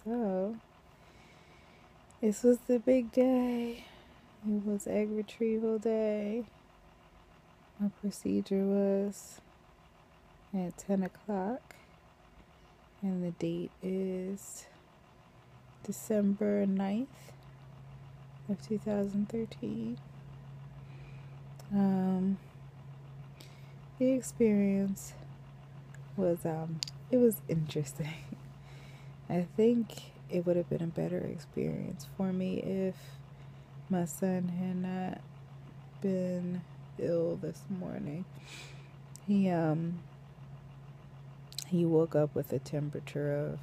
So, this was the big day. It was egg retrieval day. My procedure was at 10 o'clock, and the date is December 9th of 2013. The experience was, it was interesting. I think it would have been a better experience for me if my son had not been ill this morning. He woke up with a temperature of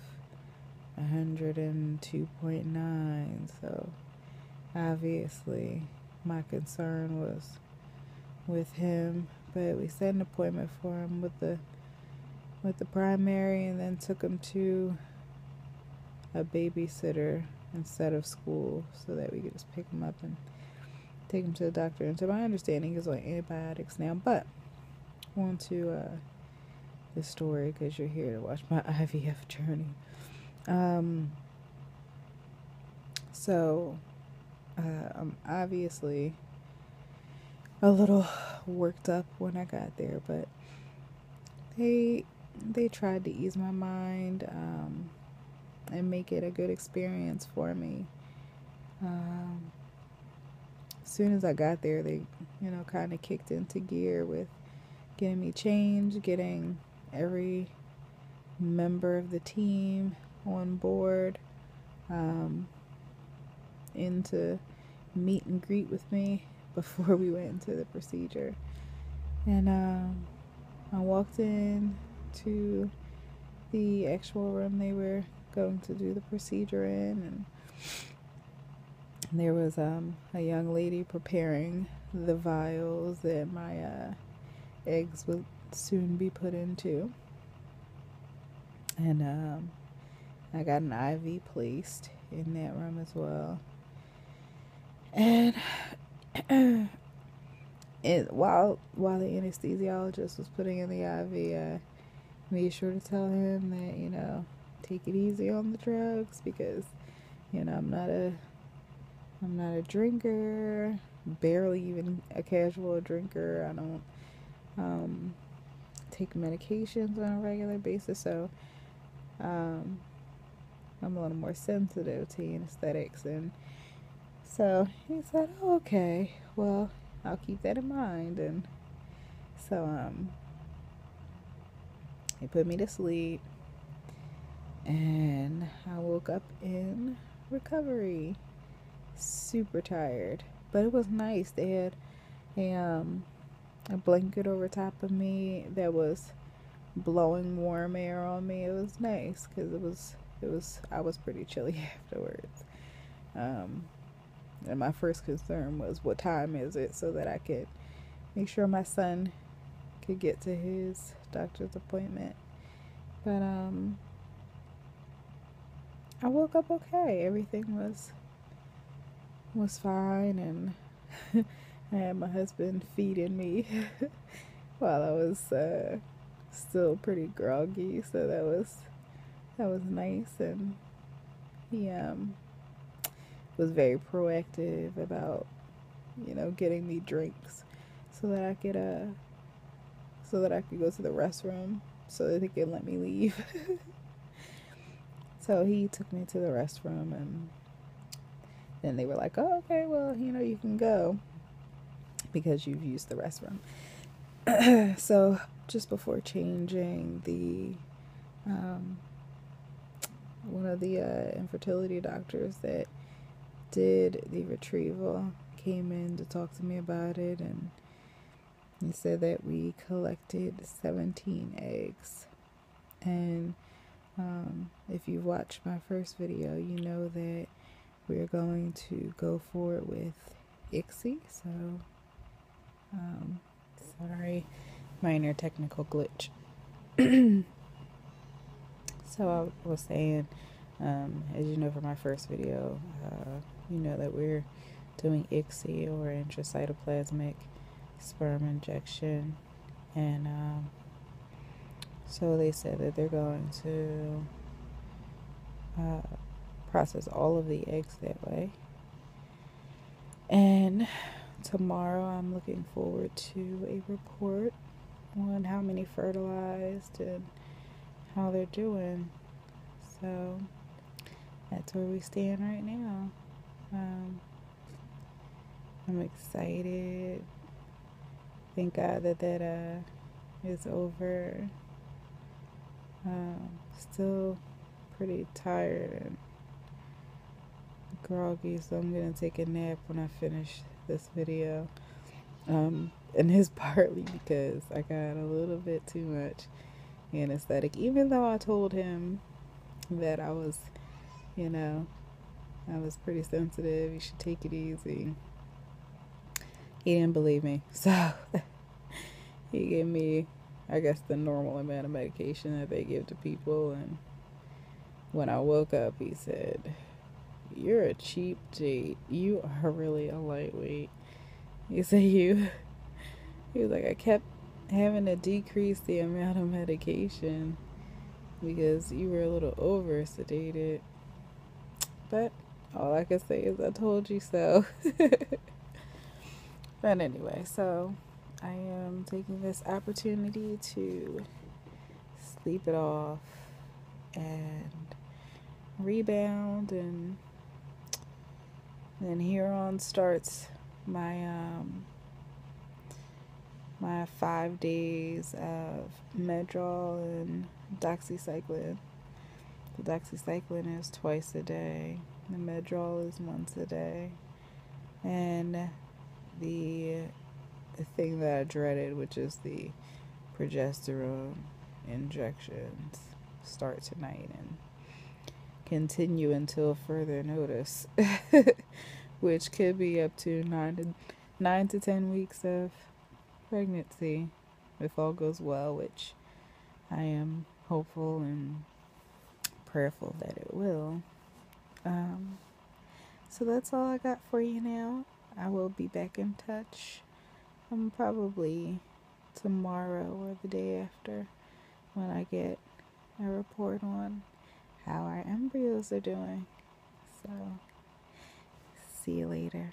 102.9, so obviously my concern was with him, but we set an appointment for him with the primary, and then took him to a babysitter instead of school so that we could just pick him up and take him to the doctor. And to my understanding, he's on antibiotics now. But on to the story, because you're here to watch my IVF journey. So I'm obviously a little worked up when I got there, but they tried to ease my mind and make it a good experience for me. As soon as I got there, they, kind of kicked into gear with getting me changed, getting every member of the team on board, into meet and greet with me before we went into the procedure. And I walked in to the actual room they were going to do the procedure in, and there was a young lady preparing the vials that my eggs would soon be put into. And I got an IV placed in that room as well. And while the anesthesiologist was putting in the IV, I made sure to tell him that, take it easy on the drugs, because, I'm not a drinker, barely even a casual drinker. I don't take medications on a regular basis, so I'm a little more sensitive to anesthetics. And so he said, oh, okay, well, I'll keep that in mind. And so he put me to sleep, and I woke up in recovery, super tired, but it was nice. They had a blanket over top of me that was blowing warm air on me. It was nice, because I was pretty chilly afterwards. And my first concern was, what time is it, so that I could make sure my son could get to his doctor's appointment. But I woke up okay. Everything was fine, and I had my husband feeding me while I was still pretty groggy, so that was nice. And he was very proactive about getting me drinks so that I could go to the restroom so that they could let me leave. So he took me to the restroom, and then they were like, oh, okay, well, you can go because you've used the restroom. So just before changing, the one of the infertility doctors that did the retrieval came in to talk to me about it, and he said that we collected 17 eggs. And if you've watched my first video, you know that we're going to go forward with ICSI. So sorry, minor technical glitch. So I was saying, as you know from my first video, you know that we're doing ICSI, or intracytoplasmic sperm injection. And so they said that they're going to process all of the eggs that way. And tomorrow I'm looking forward to a report on how many fertilized and how they're doing. So that's where we stand right now. I'm excited. Thank God that is over. Still pretty tired and groggy, so I'm gonna take a nap when I finish this video. And it's partly because I got a little bit too much anesthetic, even though I told him that I was, I was pretty sensitive, you should take it easy. He didn't believe me, so he gave me, I guess, the normal amount of medication that they give to people. And when I woke up, he said, "You're a cheap date. You are really a lightweight." He said, he was like, "I kept having to decrease the amount of medication because you were a little over sedated. But all I can say is I told you so." But anyway, so I am taking this opportunity to sleep it off and rebound, and then here on starts my my 5 days of Medrol and doxycycline. The doxycycline is twice a day. The Medrol is once a day. And the thing that I dreaded, which is the progesterone injections, start tonight and continue until further notice, which could be up to 9 to 10 weeks of pregnancy if all goes well, which I am hopeful and prayerful that it will. So that's all I got for you now. I will be back in touch probably tomorrow or the day after when I get a report on how our embryos are doing. So see you later.